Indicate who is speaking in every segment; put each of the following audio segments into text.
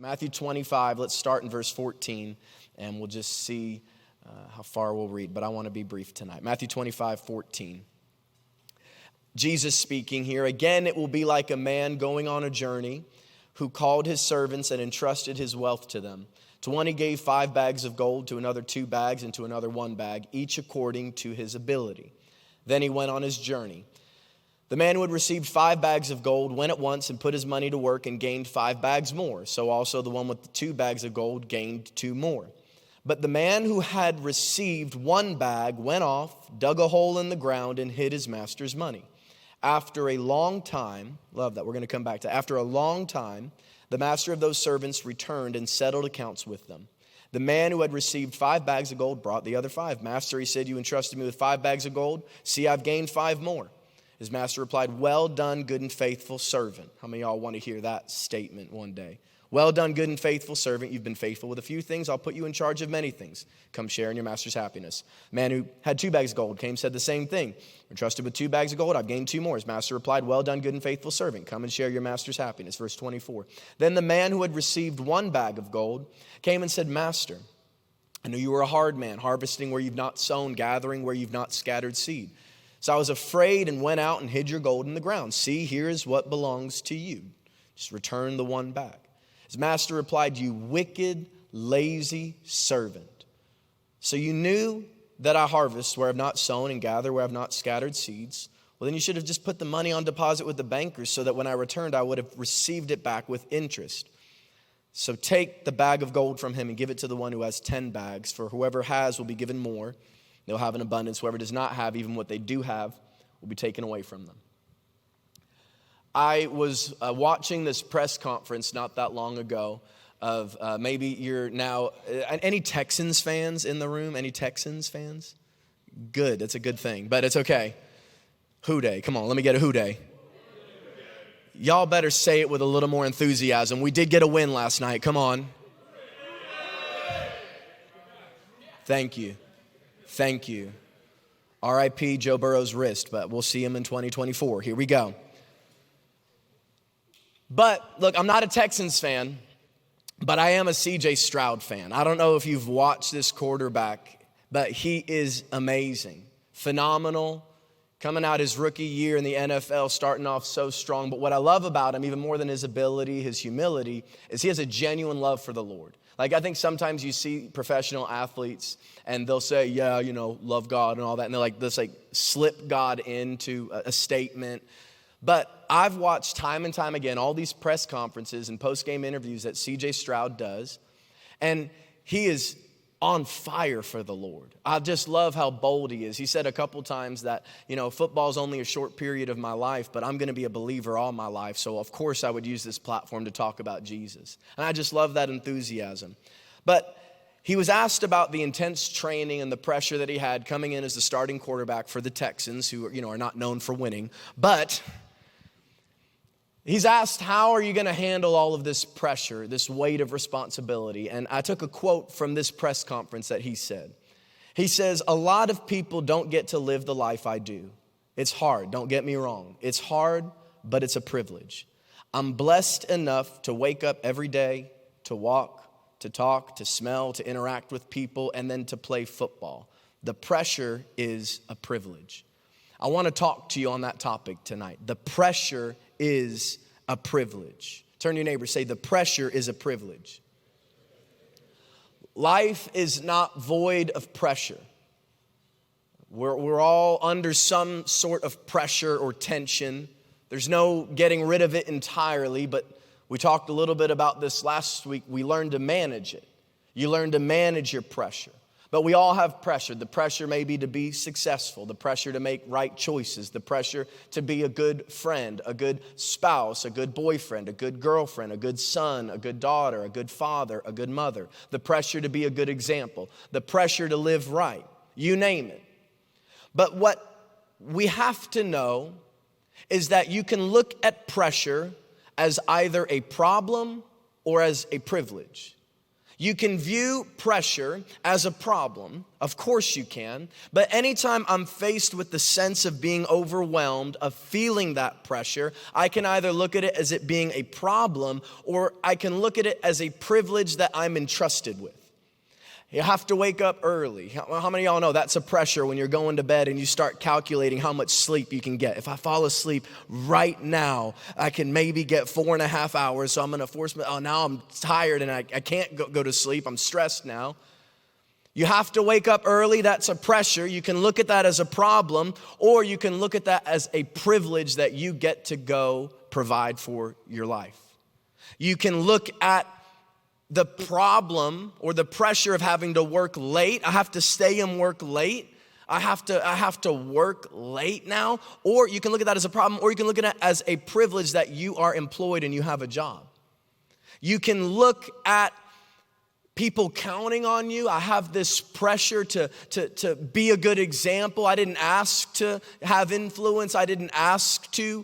Speaker 1: Matthew 25, let's start in verse 14, and we'll just see how far we'll read, but I want to be brief tonight. Matthew 25, 14. Jesus speaking here, again, it will be like a man going on a journey who called his servants and entrusted his wealth to them. To one he gave 5 bags of gold, to another 2 bags, and to another 1 bag, each according to his ability. Then he went on his journey. The man who had received 5 bags of gold went at once and put his money to work and gained 5 bags more. So also the one with the 2 bags of gold gained 2 more. But the man who had received 1 bag went off, dug a hole in the ground, and hid his master's money. After a long time, love that, we're going to come back to, after a long time, the master of those servants returned and settled accounts with them. The man who had received 5 bags of gold brought the other 5. Master, he said, you entrusted me with 5 bags of gold. See, I've gained 5 more. His master replied, well done, good and faithful servant. How many of y'all want to hear that statement one day? Well done, good and faithful servant. You've been faithful with a few things. I'll put you in charge of many things. Come share in your master's happiness. Man who had 2 bags of gold came, said the same thing. Entrusted with 2 bags of gold, I've gained 2 more. His master replied, well done, good and faithful servant. Come and share your master's happiness. Verse 24. Then the man who had received 1 bag of gold came and said, Master, I knew you were a hard man, harvesting where you've not sown, gathering where you've not scattered seed. So I was afraid and went out and hid your gold in the ground. See, here is what belongs to you. Just return the 1 bag. His master replied, you wicked, lazy servant. So you knew that I harvest where I've not sown and gather where I've not scattered seeds. Well, then you should have just put the money on deposit with the bankers so that when I returned, I would have received it back with interest. So take the bag of gold from him and give it to the one who has 10 bags. For whoever has will be given more. They'll have an abundance. Whoever does not have, even what they do have, will be taken away from them. I was watching this press conference not that long ago of maybe you're now, any Texans fans in the room? Any Texans fans? Good, that's a good thing, but it's okay. Hooday, come on, let me get a hooday. Y'all better say it with a little more enthusiasm. We did get a win last night, come on. Thank you. Thank you. R.I.P. Joe Burrow's wrist, but we'll see him in 2024. Here we go. But look, I'm not a Texans fan, but I am a C.J. Stroud fan. I don't know if you've watched this quarterback, but he is amazing, phenomenal, coming out his rookie year in the NFL, starting off so strong. But what I love about him, even more than his ability, his humility, is he has a genuine love for the Lord. Like, I think sometimes you see professional athletes and they'll say, yeah, you know, love God and all that. And they're like, let's like slip God into a statement. But I've watched time and time again all these press conferences and post-game interviews that C.J. Stroud does. And he is on fire for the Lord. I just love how bold he is. He said a couple times that, you know, football's only a short period of my life, but I'm going to be a believer all my life. So of course I would use this platform to talk about Jesus. And I just love that enthusiasm. But he was asked about the intense training and the pressure that he had coming in as the starting quarterback for the Texans, who, you know, are not known for winning. But he's asked, how are you going to handle all of this pressure, this weight of responsibility? And I took a quote from this press conference that he said. He says, a lot of people don't get to live the life I do. It's hard, don't get me wrong. It's hard, but it's a privilege. I'm blessed enough to wake up every day, to walk, to talk, to smell, to interact with people, and then to play football. The pressure is a privilege. I want to talk to you on that topic tonight. The pressure is a privilege. Turn to your neighbor, say, the pressure is a privilege. Life is not void of pressure. We're all under some sort of pressure or tension. There's no getting rid of it entirely, but we talked a little bit about this last week. We learned to manage it. You learn to manage your pressure. But we all have pressure. The pressure may be to be successful, the pressure to make right choices, the pressure to be a good friend, a good spouse, a good boyfriend, a good girlfriend, a good son, a good daughter, a good father, a good mother, the pressure to be a good example, the pressure to live right, you name it. But what we have to know is that you can look at pressure as either a problem or as a privilege. You can view pressure as a problem. Of course you can. But anytime I'm faced with the sense of being overwhelmed, of feeling that pressure, I can either look at it as it being a problem, or I can look at it as a privilege that I'm entrusted with. You have to wake up early. How many of y'all know that's a pressure when you're going to bed and you start calculating how much sleep you can get? If I fall asleep right now, I can maybe get 4.5 hours, so I'm going to force me. Oh, now I'm tired and I can't go to sleep. I'm stressed now. You have to wake up early. That's a pressure. You can look at that as a problem, or you can look at that as a privilege that you get to go provide for your life. You can look at the problem or the pressure of having to work late. I have to stay and work late. I have to work late now. Or you can look at that as a problem, or you can look at it as a privilege that you are employed and you have a job. You can look at people counting on you. I have this pressure to be a good example. I didn't ask to have influence. I didn't ask to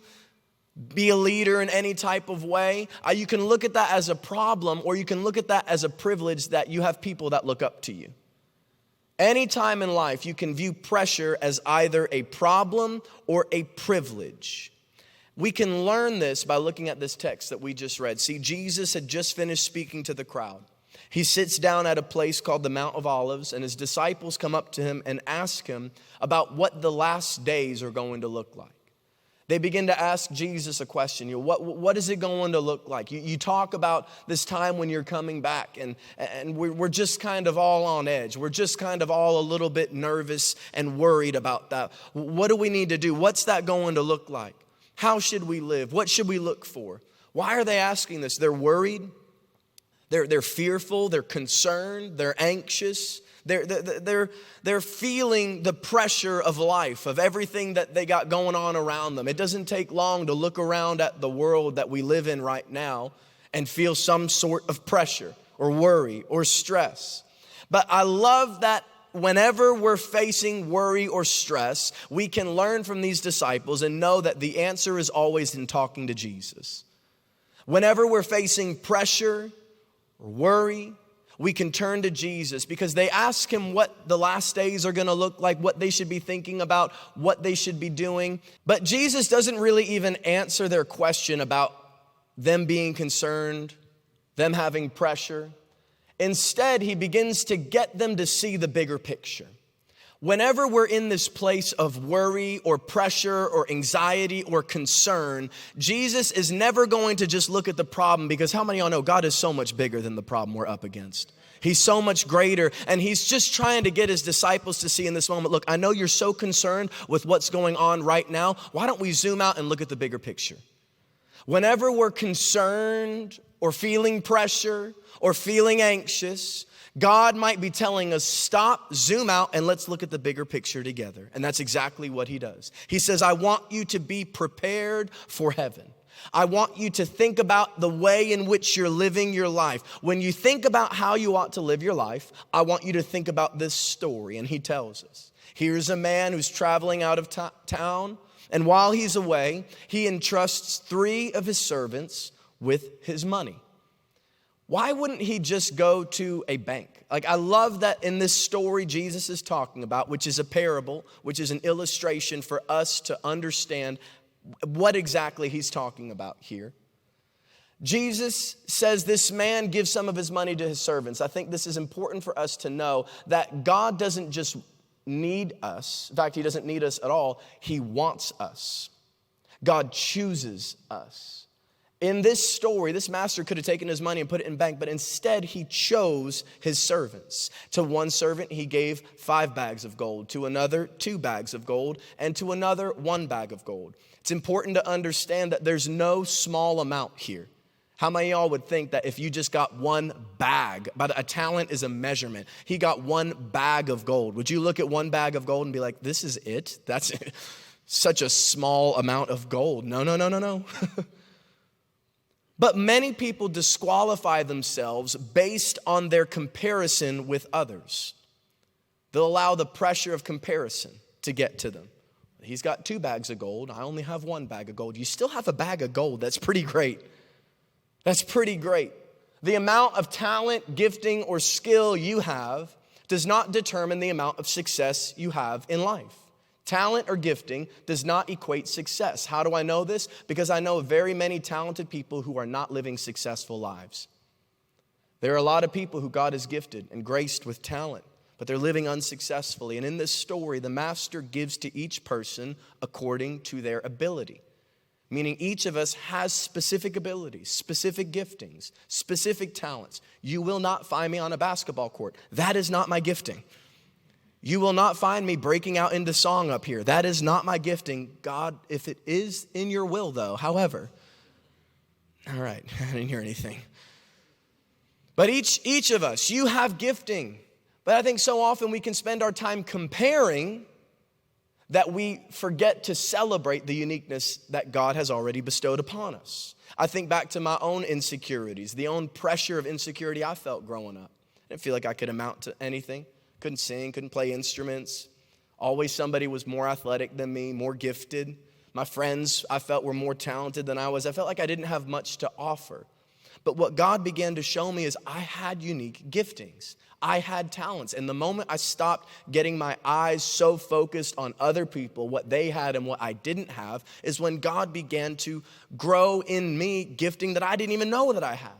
Speaker 1: be a leader in any type of way. You can look at that as a problem, or you can look at that as a privilege that you have people that look up to you. Anytime in life, you can view pressure as either a problem or a privilege. We can learn this by looking at this text that we just read. See, Jesus had just finished speaking to the crowd. He sits down at a place called the Mount of Olives, and his disciples come up to him and ask him about what the last days are going to look like. They begin to ask Jesus a question. What is it going to look like? You talk about this time when you're coming back, and we're just kind of all on edge. We're just kind of all a little bit nervous and worried about that. What do we need to do? What's that going to look like? How should we live? What should we look for? Why are they asking this? They're worried. They're fearful. They're concerned. They're anxious. They're feeling the pressure of life, of everything that they got going on around them. It doesn't take long to look around at the world that we live in right now and feel some sort of pressure or worry or stress. But I love that whenever we're facing worry or stress, we can learn from these disciples and know that the answer is always in talking to Jesus. Whenever we're facing pressure or worry, we can turn to Jesus, because they ask him what the last days are going to look like, what they should be thinking about, what they should be doing. But Jesus doesn't really even answer their question about them being concerned, them having pressure. Instead, he begins to get them to see the bigger picture. Whenever we're in this place of worry or pressure or anxiety or concern, Jesus is never going to just look at the problem, because how many of y'all know God is so much bigger than the problem we're up against? He's so much greater, and he's just trying to get his disciples to see in this moment, look, I know you're so concerned with what's going on right now. Why don't we zoom out and look at the bigger picture? Whenever we're concerned or feeling pressure or feeling anxious, God might be telling us, stop, zoom out, and let's look at the bigger picture together. And that's exactly what he does. He says, I want you to be prepared for heaven. I want you to think about the way in which you're living your life. When you think about how you ought to live your life, I want you to think about this story. And he tells us, here's a man who's traveling out of town. And while he's away, he entrusts 3 of his servants with his money. Why wouldn't he just go to a bank? I love that in this story Jesus is talking about, which is a parable, which is an illustration for us to understand what exactly he's talking about here. Jesus says this man gives some of his money to his servants. I think this is important for us to know that God doesn't just need us. In fact, he doesn't need us at all. He wants us. God chooses us. In this story, this master could have taken his money and put it in bank, but instead he chose his servants. To one servant, he gave 5 bags of gold. To another, 2 bags of gold. And to another, 1 bag of gold. It's important to understand that there's no small amount here. How many of y'all would think that if you just got 1 bag, but a talent is a measurement, he got 1 bag of gold. Would you look at 1 bag of gold and be like, this is it? That's it. Such a small amount of gold. No. But many people disqualify themselves based on their comparison with others. They'll allow the pressure of comparison to get to them. He's got 2 bags of gold. I only have 1 bag of gold. You still have a bag of gold. That's pretty great. That's pretty great. The amount of talent, gifting, or skill you have does not determine the amount of success you have in life. Talent or gifting does not equate success. How do I know this? Because I know very many talented people who are not living successful lives. There are a lot of people who God has gifted and graced with talent, but they're living unsuccessfully. And in this story, the master gives to each person according to their ability. Meaning each of us has specific abilities, specific giftings, specific talents. You will not find me on a basketball court. That is not my gifting. You will not find me breaking out into song up here. That is not my gifting. God, if it is in your will though, however. All right, I didn't hear anything. But each of us, you have gifting. But I think so often we can spend our time comparing that we forget to celebrate the uniqueness that God has already bestowed upon us. I think back to my own insecurities, the own pressure of insecurity I felt growing up. I didn't feel like I could amount to anything. Couldn't sing, couldn't play instruments. Always somebody was more athletic than me, more gifted. My friends, I felt, were more talented than I was. I felt like I didn't have much to offer. But what God began to show me is I had unique giftings. I had talents. And the moment I stopped getting my eyes so focused on other people, what they had and what I didn't have, is when God began to grow in me gifting that I didn't even know that I had.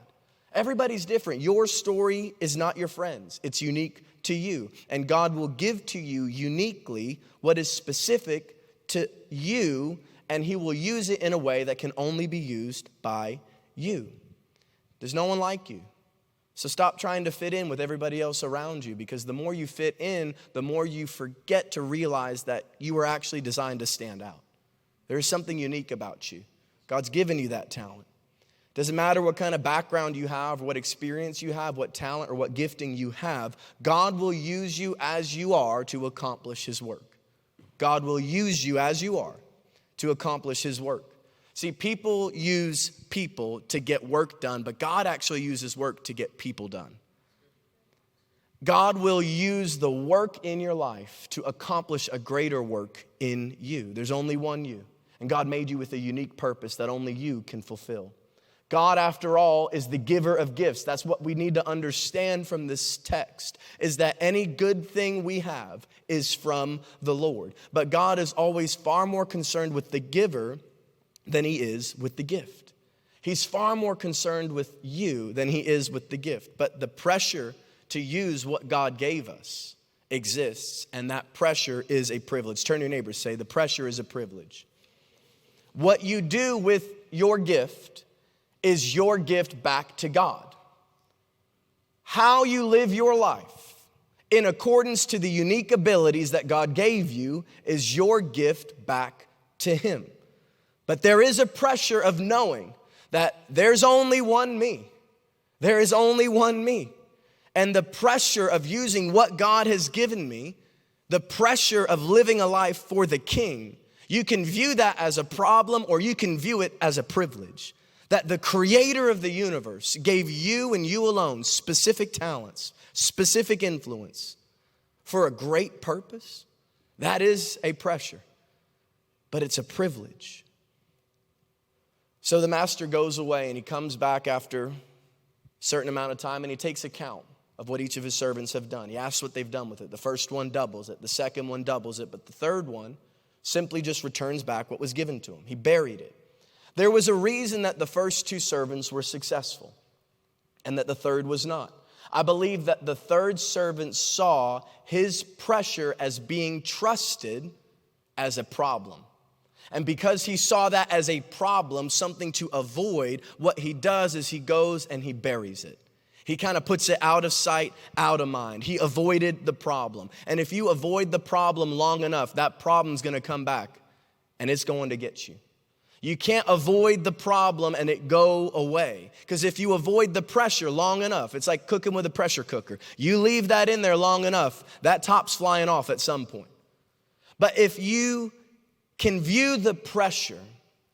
Speaker 1: Everybody's different. Your story is not your friend's. It's unique to you. And God will give to you uniquely what is specific to you, and He will use it in a way that can only be used by you. There's no one like you. So stop trying to fit in with everybody else around you, because the more you fit in, the more you forget to realize that you were actually designed to stand out. There is something unique about you. God's given you that talent. Doesn't matter what kind of background you have, or what experience you have, what talent or what gifting you have, God will use you as you are to accomplish His work. God will use you as you are to accomplish His work. See, people use people to get work done, but God actually uses work to get people done. God will use the work in your life to accomplish a greater work in you. There's only one you, and God made you with a unique purpose that only you can fulfill. God, after all, is the giver of gifts. That's what we need to understand from this text, is that any good thing we have is from the Lord. But God is always far more concerned with the giver than He is with the gift. He's far more concerned with you than He is with the gift. But the pressure to use what God gave us exists, and that pressure is a privilege. Turn to your neighbor, say, the pressure is a privilege. What you do with your gift is your gift back to God. How you live your life in accordance to the unique abilities that God gave you is your gift back to Him. But there is a pressure of knowing that there's only one me. There is only one me. And the pressure of using what God has given me, the pressure of living a life for the King, you can view that as a problem or you can view it as a privilege. That the Creator of the universe gave you and you alone specific talents, specific influence for a great purpose. That is a pressure, but it's a privilege. So the master goes away and he comes back after a certain amount of time and he takes account of what each of his servants have done. He asks what they've done with it. The first one doubles it. The second one doubles it. But the third one simply just returns back what was given to him. He buried it. There was a reason that the first two servants were successful and that the third was not. I believe that the third servant saw his pressure as being trusted as a problem. And because he saw that as a problem, something to avoid, what he does is he goes and he buries it. He kind of puts it out of sight, out of mind. He avoided the problem. And if you avoid the problem long enough, that problem's going to come back and it's going to get you. You can't avoid the problem and it go away. Because if you avoid the pressure long enough, it's like cooking with a pressure cooker. You leave that in there long enough, that top's flying off at some point. But if you can view the pressure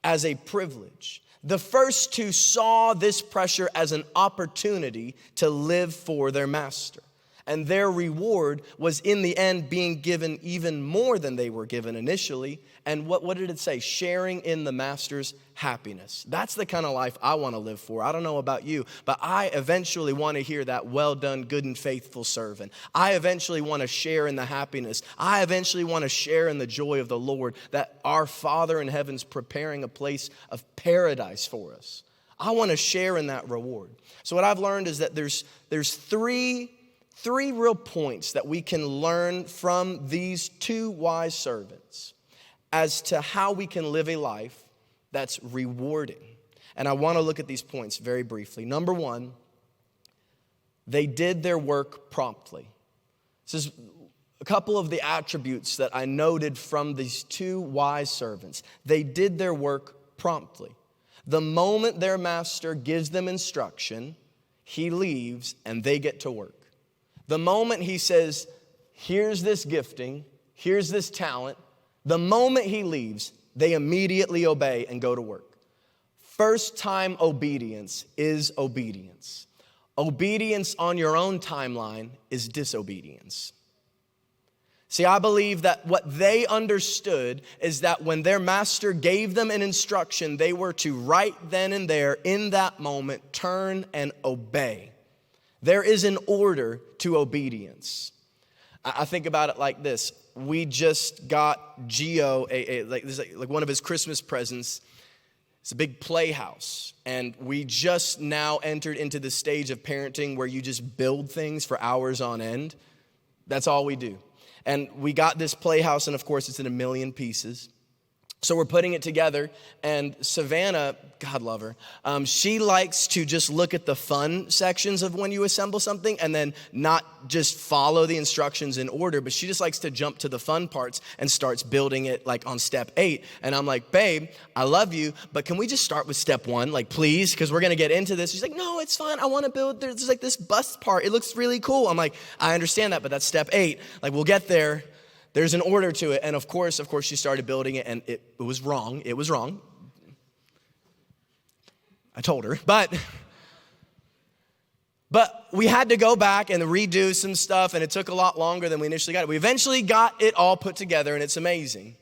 Speaker 1: as a privilege, the first two saw this pressure as an opportunity to live for their master. And their reward was in the end being given even more than they were given initially. And what did it say? Sharing in the master's happiness. That's the kind of life I want to live for. I don't know about you, but I eventually want to hear that well done, good and faithful servant. I eventually want to share in the happiness. I eventually want to share in the joy of the Lord, that our Father in heaven's preparing a place of paradise for us. I want to share in that reward. So what I've learned is that there's three real points that we can learn from these two wise servants as to how we can live a life that's rewarding. And I want to look at these points very briefly. Number one, they did their work promptly. This is a couple of the attributes that I noted from these two wise servants. They did their work promptly. The moment their master gives them instruction, he leaves and they get to work. The moment he says, here's this gifting, here's this talent, the moment he leaves, they immediately obey and go to work. First time obedience is obedience. Obedience on your own timeline is disobedience. See, I believe that what they understood is that when their master gave them an instruction, they were to right then and there, in that moment, turn and obey. There is an order to obedience. I think about it like this. We just got Gio like one of his Christmas presents. It's a big playhouse. And we just now entered into the stage of parenting where you just build things for hours on end. That's all we do. And we got this playhouse, and of course it's in a million pieces. So we're putting it together, and Savannah, God love her, she likes to just look at the fun sections of when you assemble something and then not just follow the instructions in order, but she just likes to jump to the fun parts and starts building it like on step 8. And I'm like, babe, I love you, but can we just start with step 1, like please, because we're going to get into this. She's like, no, it's fine. I want to build, there's like this bust part. It looks really cool. I'm like, I understand that, but that's step 8. Like we'll get there. There's an order to it. And of course, she started building it, and it was wrong. It was wrong. I told her. But we had to go back and redo some stuff, and it took a lot longer than we initially got it. We eventually got it all put together, and it's amazing.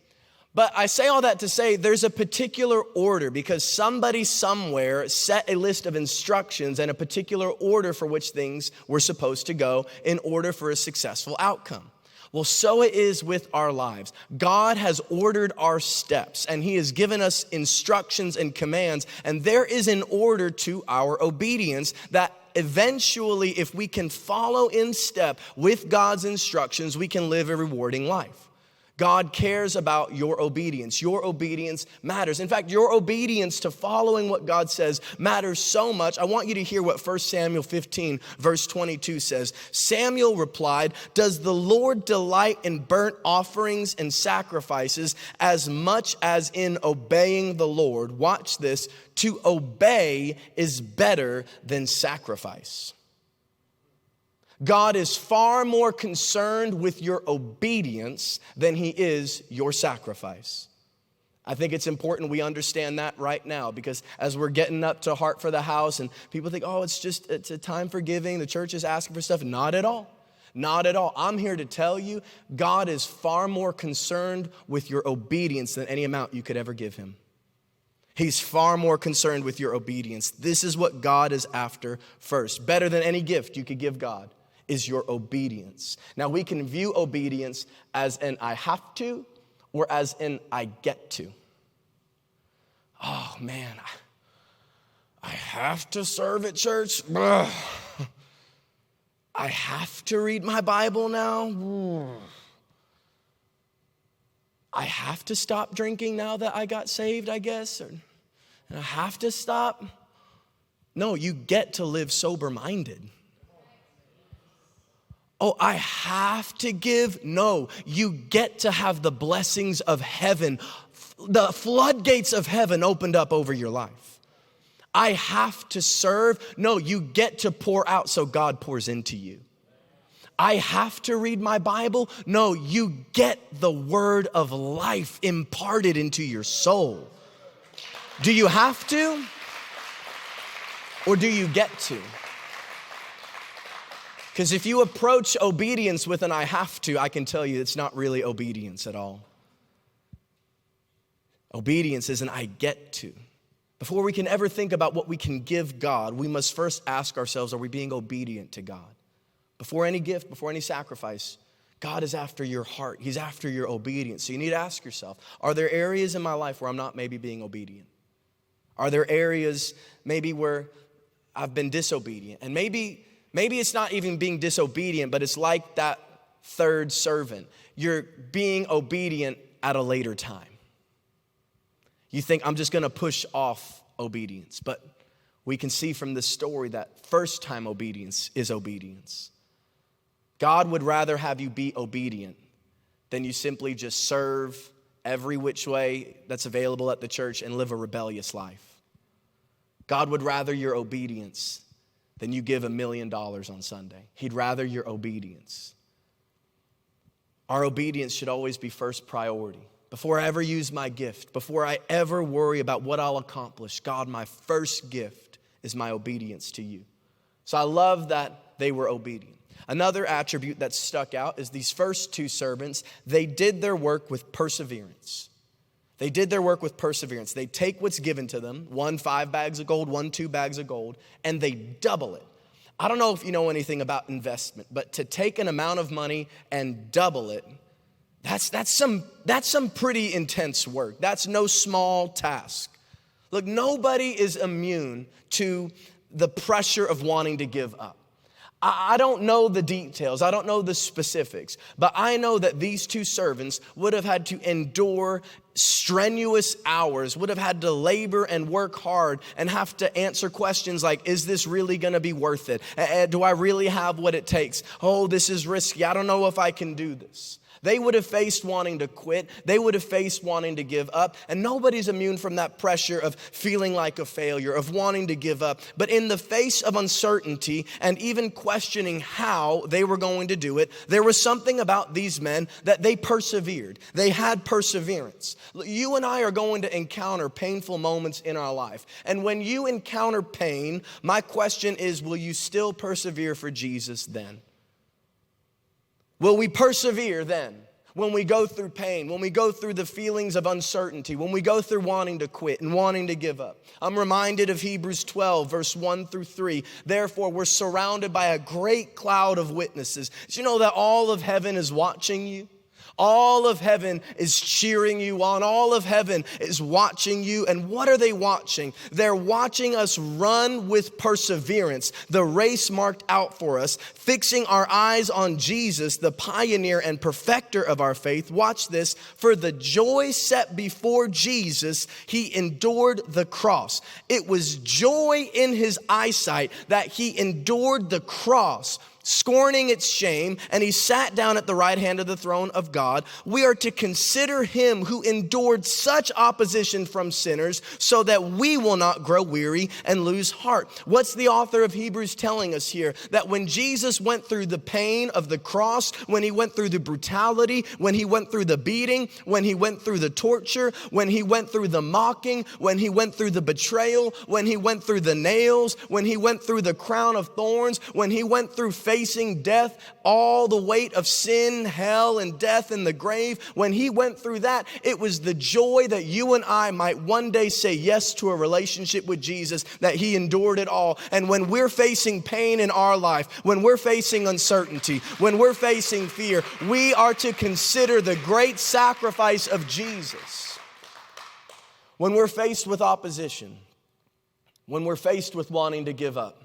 Speaker 1: But I say all that to say there's a particular order, because somebody somewhere set a list of instructions and a particular order for which things were supposed to go in order for a successful outcome. Well, so it is with our lives. God has ordered our steps, and he has given us instructions and commands, and there is an order to our obedience that eventually, if we can follow in step with God's instructions, we can live a rewarding life. God cares about your obedience. Your obedience matters. In fact, your obedience to following what God says matters so much. I want you to hear what 1 Samuel 15, verse 22 says. Samuel replied, "Does the Lord delight in burnt offerings and sacrifices as much as in obeying the Lord?" Watch this. To obey is better than sacrifice. God is far more concerned with your obedience than he is your sacrifice. I think it's important we understand that right now, because as we're getting up to Heart for the House and people think, oh, it's a time for giving, the church is asking for stuff. Not at all. Not at all. I'm here to tell you, God is far more concerned with your obedience than any amount you could ever give him. He's far more concerned with your obedience. This is what God is after first. Better than any gift you could give God is your obedience. Now, we can view obedience as an I have to or as an I get to. Oh, man, I have to serve at church. Ugh. I have to read my Bible now. I have to stop drinking now that I got saved, I guess. And I have to stop. No, you get to live sober-minded. Oh, I have to give? No, you get to have the blessings of heaven, the floodgates of heaven opened up over your life. I have to serve? No, you get to pour out so God pours into you. I have to read my Bible? No, you get the word of life imparted into your soul. Do you have to? Or do you get to? Because if you approach obedience with an I have to, I can tell you it's not really obedience at all. Obedience is an I get to. Before we can ever think about what we can give God, we must first ask ourselves, are we being obedient to God? Before any gift, before any sacrifice, God is after your heart. He's after your obedience. So you need to ask yourself, are there areas in my life where I'm not maybe being obedient? Are there areas maybe where I've been disobedient? And maybe it's not even being disobedient, but it's like that third servant. You're being obedient at a later time. You think, I'm just going to push off obedience. But we can see from this story that first time obedience is obedience. God would rather have you be obedient than you simply just serve every which way that's available at the church and live a rebellious life. God would rather your obedience than you give $1 million on Sunday. He'd rather your obedience. Our obedience should always be first priority. Before I ever use my gift, before I ever worry about what I'll accomplish, God, my first gift is my obedience to you. So I love that they were obedient. Another attribute that stuck out is these first two servants, they did their work with perseverance. They did their work with perseverance. They take what's given to them, 5 bags of gold, 2 bags of gold, and they double it. I don't know if you know anything about investment, but to take an amount of money and double it, that's some pretty intense work. That's no small task. Look, nobody is immune to the pressure of wanting to give up. I don't know the details. I don't know the specifics. But I know that these two servants would have had to endure strenuous hours, would have had to labor and work hard and have to answer questions like, is this really going to be worth it? Do I really have what it takes? Oh, this is risky. I don't know if I can do this. They would have faced wanting to quit. They would have faced wanting to give up. And nobody's immune from that pressure of feeling like a failure, of wanting to give up. But in the face of uncertainty and even questioning how they were going to do it, there was something about these men that they persevered. They had perseverance. You and I are going to encounter painful moments in our life. And when you encounter pain, my question is, will you still persevere for Jesus then? Will we persevere then when we go through pain, when we go through the feelings of uncertainty, when we go through wanting to quit and wanting to give up? I'm reminded of Hebrews 12, verse 1 through 3. Therefore, we're surrounded by a great cloud of witnesses. Did you know that all of heaven is watching you? All of heaven is cheering you on. All of heaven is watching you. And what are they watching? They're watching us run with perseverance the race marked out for us, fixing our eyes on Jesus, the pioneer and perfecter of our faith. Watch this. For the joy set before Jesus, he endured the cross. It was joy in his eyesight that he endured the cross, scorning its shame, and he sat down at the right hand of the throne of God. We are to consider him who endured such opposition from sinners so that we will not grow weary and lose heart. What's the author of Hebrews telling us here? That when Jesus went through the pain of the cross, when he went through the brutality, when he went through the beating, when he went through the torture, when he went through the mocking, when he went through the betrayal, when he went through the nails, when he went through the crown of thorns, when he went through facing death, all the weight of sin, hell, and death in the grave, when he went through that, it was the joy that you and I might one day say yes to a relationship with Jesus, that he endured it all. And when we're facing pain in our life, when we're facing uncertainty, when we're facing fear, we are to consider the great sacrifice of Jesus. When we're faced with opposition, when we're faced with wanting to give up,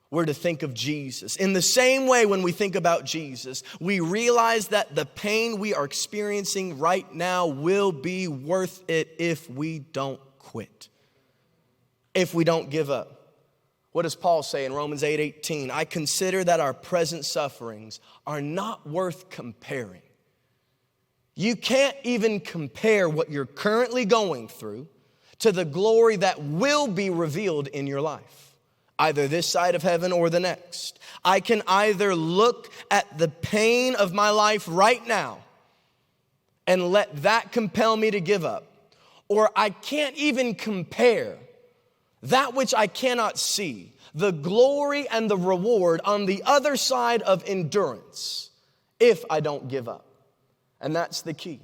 Speaker 1: we're to think of Jesus. In the same way, when we think about Jesus, we realize that the pain we are experiencing right now will be worth it if we don't quit, if we don't give up. What does Paul say in Romans 8:18? I consider that our present sufferings are not worth comparing. You can't even compare what you're currently going through to the glory that will be revealed in your life, either this side of heaven or the next. I can either look at the pain of my life right now and let that compel me to give up, or I can't even compare that which I cannot see, the glory and the reward on the other side of endurance if I don't give up. And that's the key.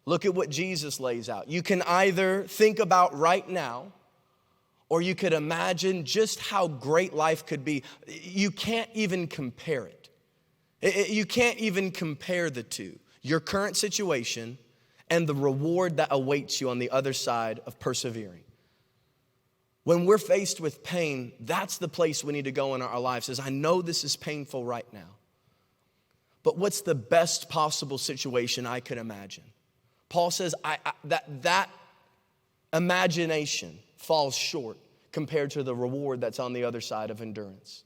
Speaker 1: Look at what Jesus lays out. You can either think about right now, or you could imagine just how great life could be. You can't even compare it. You can't even compare the two. Your current situation and the reward that awaits you on the other side of persevering. When we're faced with pain, that's the place we need to go in our lives. Is I know this is painful right now, but what's the best possible situation I could imagine? Paul says that imagination falls short compared to the reward that's on the other side of endurance.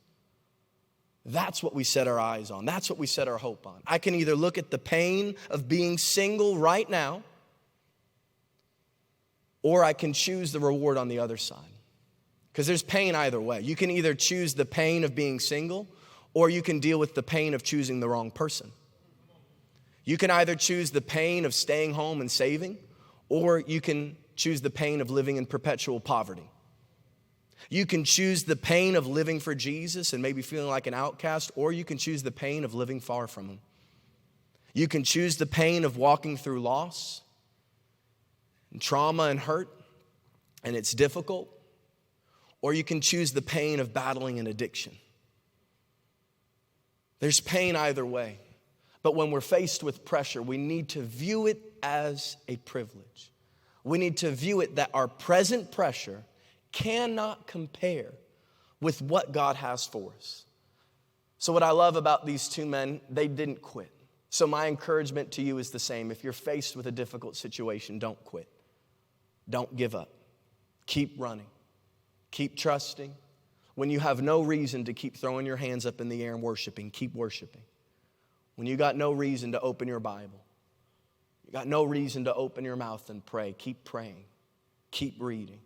Speaker 1: That's what we set our eyes on. That's what we set our hope on. I can either look at the pain of being single right now, or I can choose the reward on the other side. Because there's pain either way. You can either choose the pain of being single, or you can deal with the pain of choosing the wrong person. You can either choose the pain of staying home and saving, or you can choose the pain of living in perpetual poverty. You can choose the pain of living for Jesus and maybe feeling like an outcast, or you can choose the pain of living far from Him. You can choose the pain of walking through loss and trauma and hurt, and it's difficult, or you can choose the pain of battling an addiction. There's pain either way. But when we're faced with pressure, we need to view it as a privilege. We need to view it that our present pressure cannot compare with what God has for us. So what I love about these two men, they didn't quit. So my encouragement to you is the same. If you're faced with a difficult situation, don't quit. Don't give up. Keep running. Keep trusting. When you have no reason to keep throwing your hands up in the air and worshiping, keep worshiping. When you got no reason to open your Bible, you got no reason to open your mouth and pray, keep praying, keep reading,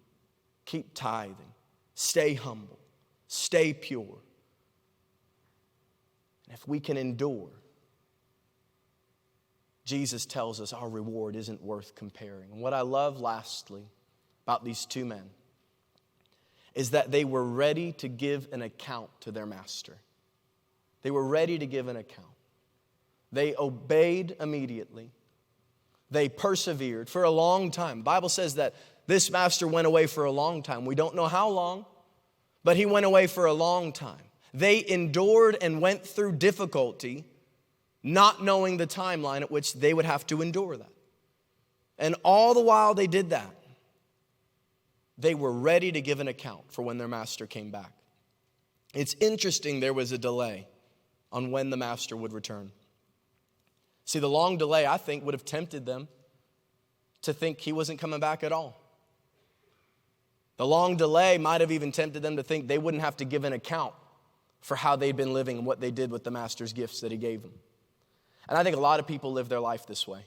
Speaker 1: keep tithing, stay humble, stay pure. And if we can endure, Jesus tells us our reward isn't worth comparing. And what I love lastly about these two men is that they were ready to give an account to their master. They were ready to give an account. They obeyed immediately. They persevered for a long time. The Bible says that this master went away for a long time. We don't know how long, but he went away for a long time. They endured and went through difficulty, not knowing the timeline at which they would have to endure that. And all the while they did that, they were ready to give an account for when their master came back. It's interesting there was a delay on when the master would return. See, the long delay, I think, would have tempted them to think he wasn't coming back at all. The long delay might have even tempted them to think they wouldn't have to give an account for how they'd been living and what they did with the master's gifts that he gave them. And I think a lot of people live their life this way.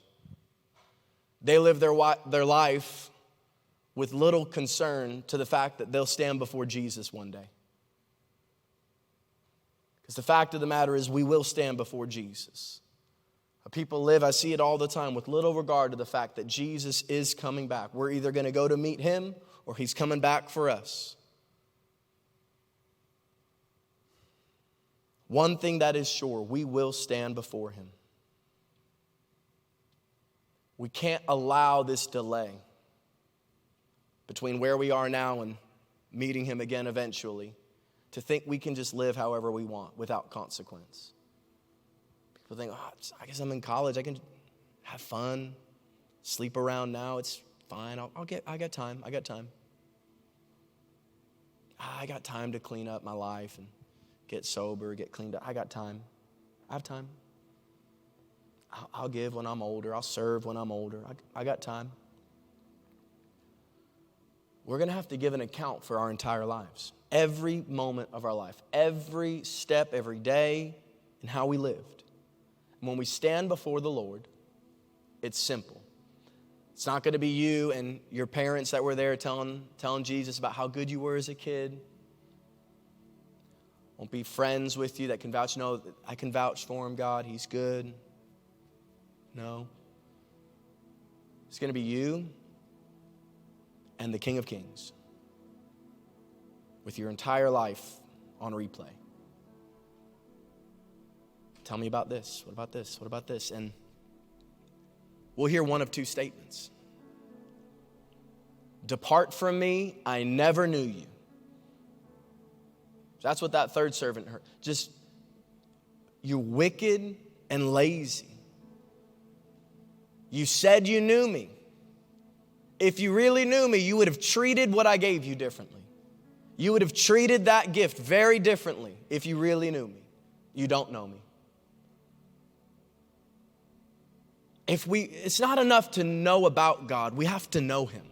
Speaker 1: They live their life with little concern to the fact that they'll stand before Jesus one day. Because the fact of the matter is we will stand before Jesus. People live, I see it all the time, with little regard to the fact that Jesus is coming back. We're either going to go to meet him or he's coming back for us. One thing that is sure, we will stand before him. We can't allow this delay between where we are now and meeting him again eventually to think we can just live however we want without consequence. People think, I guess I'm in college. I can have fun, sleep around now. It's fine. I got time. I got time. I got time to clean up my life and get sober, get cleaned up. I got time. I have time. I'll give when I'm older. I'll serve when I'm older. I got time. We're going to have to give an account for our entire lives. Every moment of our life. Every step, every day, and how we lived. And when we stand before the Lord, it's simple. It's not going to be you and your parents that were there telling Jesus about how good you were as a kid. Won't be friends with you that can vouch. No, I can vouch for him, God. He's good. No. It's going to be you and the King of Kings. with your entire life on replay. Tell me about this. What about this? What about this? And we'll hear one of two statements. Depart from me, I never knew you. That's what that third servant heard. Just, you're wicked and lazy. You said you knew me. If you really knew me, you would have treated what I gave you differently. You would have treated that gift very differently if you really knew me. You don't know me. It's not enough to know about God. We have to know Him.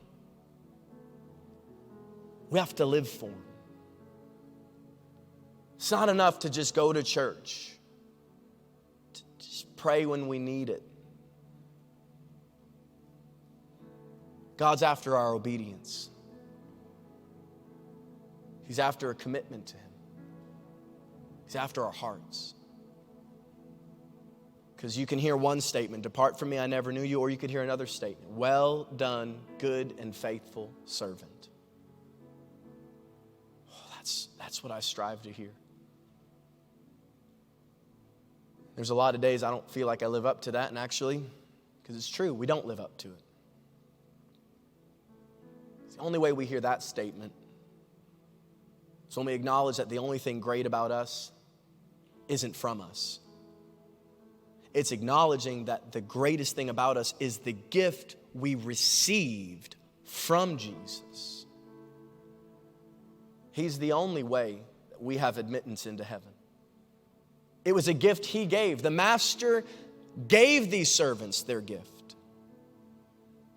Speaker 1: We have to live for Him. It's not enough to just go to church, to just pray when we need it. God's after our obedience. He's after a commitment to Him. He's after our hearts. Because you can hear one statement, depart from me, I never knew you, or you could hear another statement, well done, good and faithful servant. Oh, that's what I strive to hear. There's a lot of days I don't feel like I live up to that, and actually, because it's true, we don't live up to it. It's the only way we hear that statement is when we acknowledge that the only thing great about us isn't from us. It's acknowledging that the greatest thing about us is the gift we received from Jesus. He's the only way that we have admittance into heaven. It was a gift He gave. The master gave these servants their gift.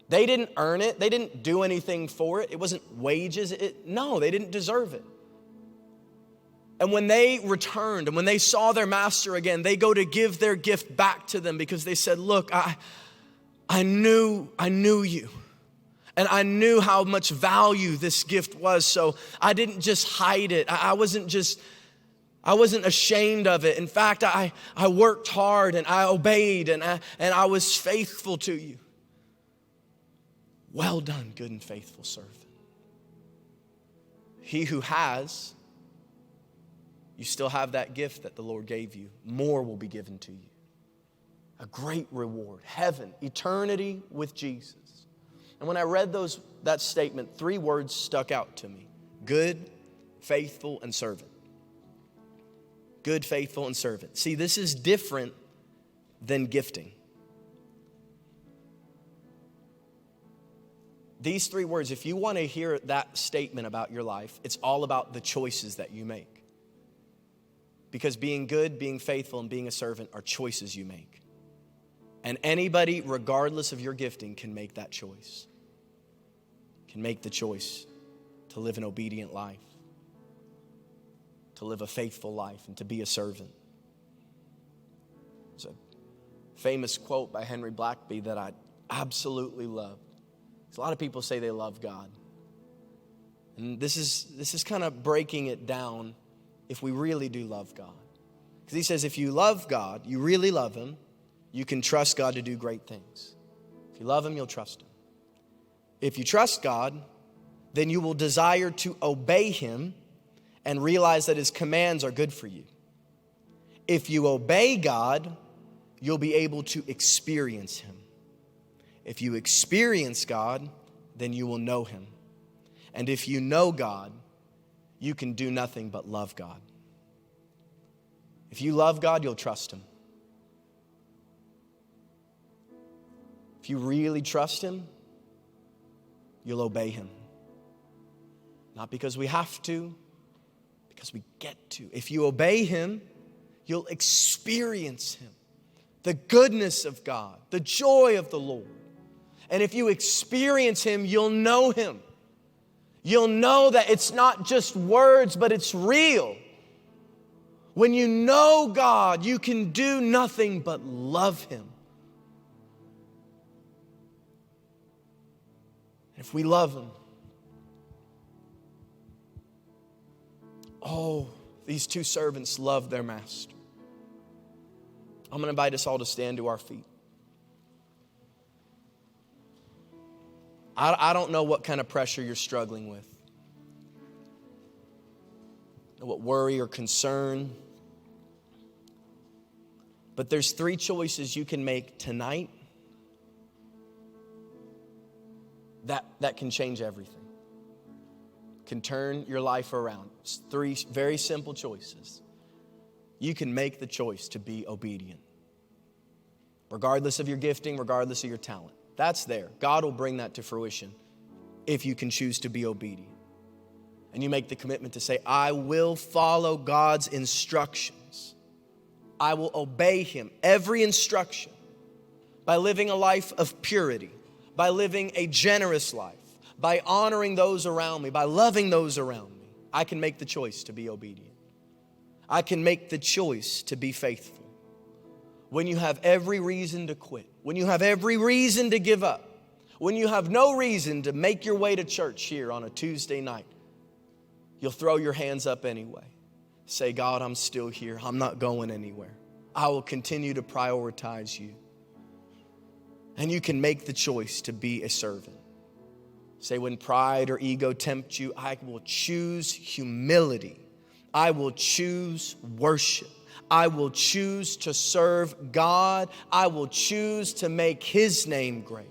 Speaker 1: They didn't earn it. They didn't do anything for it. It wasn't wages. No, they didn't deserve it. And when they returned and when they saw their master again, they go to give their gift back to them because they said, look, I knew you. And I knew how much value this gift was, so I didn't just hide it. I wasn't ashamed of it. In fact, I worked hard and I obeyed and I was faithful to you. Well done, good and faithful servant. He who has, you still have that gift that the Lord gave you. More will be given to you. A great reward, heaven, eternity with Jesus. And when I read that statement, 3 words stuck out to me. Good, faithful, and servant. Good, faithful, and servant. See, this is different than gifting. These 3 words, if you want to hear that statement about your life, it's all about the choices that you make. Because being good, being faithful, and being a servant are choices you make. And anybody, regardless of your gifting, can make that choice. Can make the choice to live an obedient life, to live a faithful life, and to be a servant. There's a famous quote by Henry Blackaby that I absolutely love. A lot of people say they love God. And this is kind of breaking it down if we really do love God. Because he says if you love God, you really love Him, you can trust God to do great things. If you love Him, you'll trust Him. If you trust God, then you will desire to obey Him and realize that His commands are good for you. If you obey God, you'll be able to experience Him. If you experience God, then you will know Him. And if you know God, you can do nothing but love God. If you love God, you'll trust Him. If you really trust Him, you'll obey Him. Not because we have to, because we get to. If you obey Him, you'll experience Him, the goodness of God, the joy of the Lord. And if you experience Him, you'll know Him. You'll know that it's not just words, but it's real. When you know God, you can do nothing but love Him. If we love Him, these 2 servants loved their master. I'm going to invite us all to stand to our feet. I don't know what kind of pressure you're struggling with. what worry or concern. But there's 3 choices you can make tonight that can change everything. Can turn your life around. It's 3 very simple choices. You can make the choice to be obedient. Regardless of your gifting, regardless of your talent. That's there. God will bring that to fruition if you can choose to be obedient. And you make the commitment to say, I will follow God's instructions. I will obey Him, every instruction, by living a life of purity, by living a generous life, by honoring those around me, by loving those around me. I can make the choice to be obedient. I can make the choice to be faithful. When you have every reason to quit, when you have every reason to give up, when you have no reason to make your way to church here on a Tuesday night, you'll throw your hands up anyway. Say, God, I'm still here. I'm not going anywhere. I will continue to prioritize you. And you can make the choice to be a servant. Say, when pride or ego tempt you, I will choose humility. I will choose worship. I will choose to serve God. I will choose to make His name great.